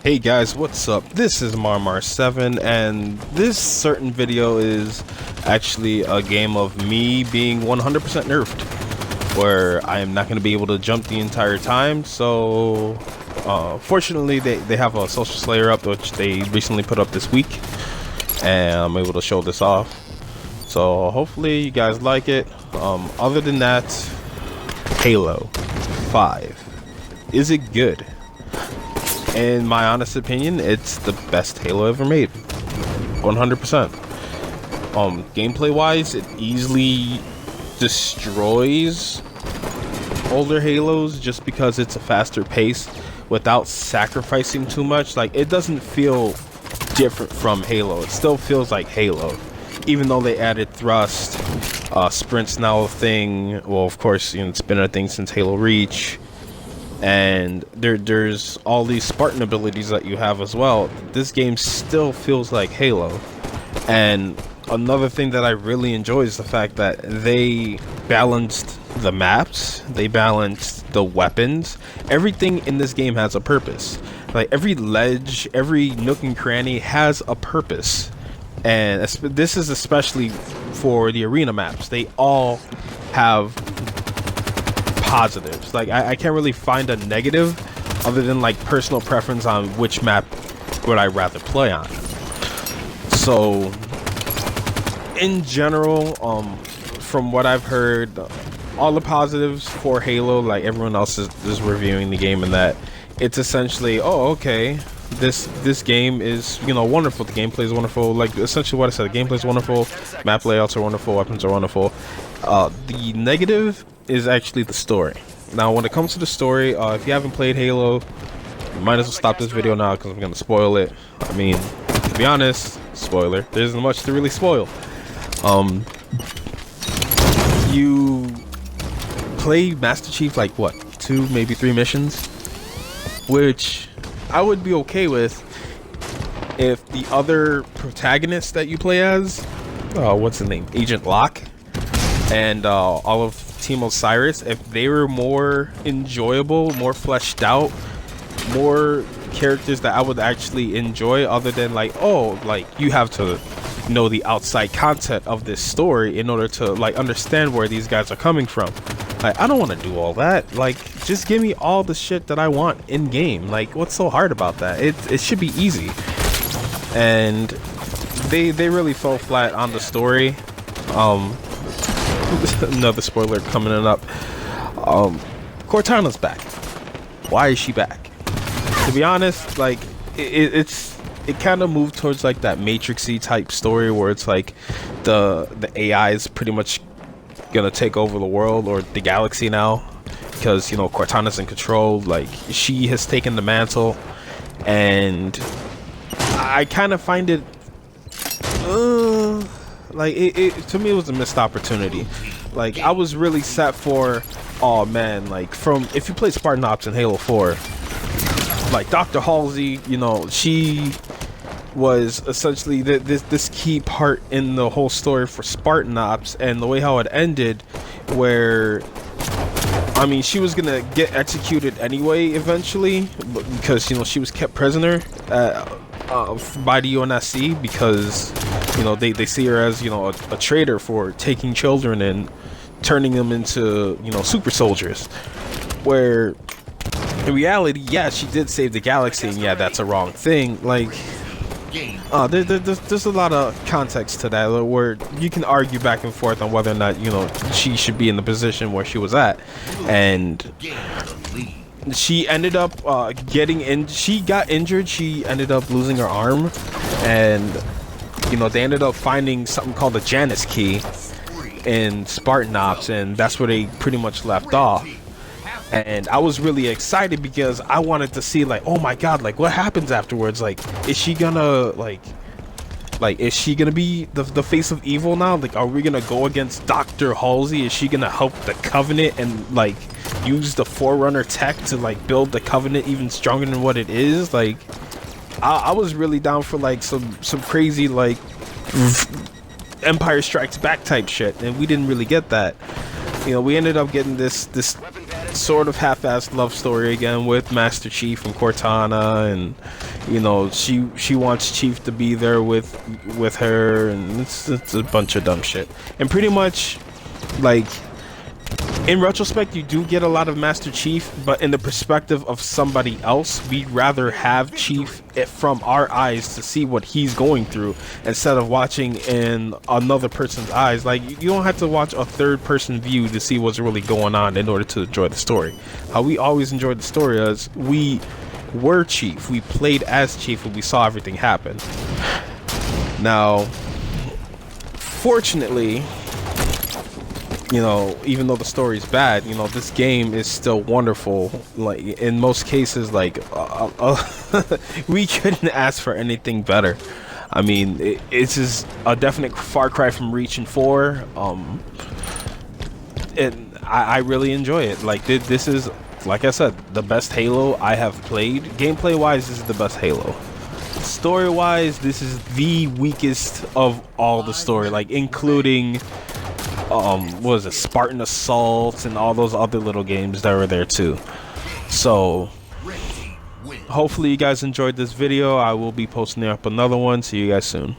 Hey guys, what's up? This is Marmar7, and this certain video is actually a game of me being 100% nerfed, where I am not going to be able to jump the entire time. So fortunately they have a Social Slayer up, which they recently put up this week, and I'm able to show this off. So hopefully you guys like it. Other than that, Halo 5, is it good? In my honest opinion, it's the best Halo ever made. 100%. Gameplay wise, it easily destroys older Halos just because it's a faster pace without sacrificing too much. Like, it doesn't feel different from Halo. It still feels like Halo, even though they added thrust. Sprint's now a thing. Well, of course, you know, it's been a thing since Halo Reach. And there's all these Spartan abilities that you have as well. This game still feels like Halo. And another thing that I really enjoy is the fact that they balanced the maps, they balanced the weapons. Everything in this game has a purpose. Like, every ledge, every nook and cranny has a purpose. And this is especially for the arena maps. They all have positives. Like, I can't really find a negative other than like personal preference on which map would I rather play on. So in general, from what I've heard, all the positives for Halo, like everyone else is reviewing the game, and that it's essentially, oh, okay, this game is, you know, wonderful. The gameplay is wonderful. Like, essentially what I said, the gameplay is wonderful, map layouts are wonderful, weapons are wonderful. The negative is actually the story. Now, when it comes to the story, if you haven't played Halo, you might as well stop this video now because I'm gonna spoil it. I mean, to be honest, spoiler, there isn't much to really spoil. You play Master Chief like what, 2, maybe 3 missions, which I would be okay with if the other protagonist that you play as, what's the name, Agent Locke, and all of Team Osiris, if they were more enjoyable, more fleshed out, more characters that I would actually enjoy, other than like, oh, like, you have to know the outside content of this story in order to like understand where these guys are coming from. Like, I don't want to do all that. Like, just give me all the shit that I want in game. Like, what's so hard about that? It should be easy. And they really fell flat on the story. Another spoiler coming up. Cortana's back. Why is she back? To be honest, like, it kind of moved towards like that Matrix-y type story where it's like the AI is pretty much gonna take over the world or the galaxy now, because, you know, Cortana's in control. Like, she has taken the mantle, and I kind of find it like, to me, it was a missed opportunity. Like, I was really set for, oh man, like, from, if you play Spartan Ops in Halo 4, like, Dr. Halsey, you know, she was essentially this key part in the whole story for Spartan Ops, and the way how it ended, where, I mean, she was gonna get executed anyway eventually, because, you know, she was kept prisoner by the UNSC, because, you know, they see her as, you know, a traitor for taking children and turning them into, you know, super soldiers, where in reality, yeah, she did save the galaxy, and yeah, that's a wrong thing. Like, there's a lot of context to that where you can argue back and forth on whether or not, you know, she should be in the position where she was at. And she ended up getting in, she got injured, she ended up losing her arm, and, you know, they ended up finding something called the Janus key in Spartan Ops, and that's where they pretty much left off. And I was really excited because I wanted to see, like, oh my god, like, what happens afterwards? Like, is she gonna like is she gonna be the face of evil now? Like, are we gonna go against Dr. Halsey? Is she gonna help the Covenant and like use the Forerunner tech to like build the Covenant even stronger than what it is? Like, I was really down for like some crazy like Empire Strikes Back type shit, and we didn't really get that. you know, we ended up getting this sort of half-assed love story again with Master Chief and Cortana, and you know, she wants Chief to be there with her, and it's a bunch of dumb shit. And pretty much, like, in retrospect, you do get a lot of Master Chief, but in the perspective of somebody else, we'd rather have Chief from our eyes to see what he's going through instead of watching in another person's eyes. Like, you don't have to watch a third-person view to see what's really going on in order to enjoy the story. How we always enjoyed the story is we were Chief, we played as Chief, and we saw everything happen. Now, fortunately, you know, even though the story's bad, you know, this game is still wonderful. Like, in most cases, like, we couldn't ask for anything better. I mean, it's just a definite far cry from Reach and 4. And I really enjoy it. Like, this is, like I said, the best Halo I have played. Gameplay-wise, this is the best Halo. Story-wise, this is the weakest of all the story, like, including what was it, Spartan Assault and all those other little games that were there too. So hopefully you guys enjoyed this video. I will be posting up another one. See you guys soon.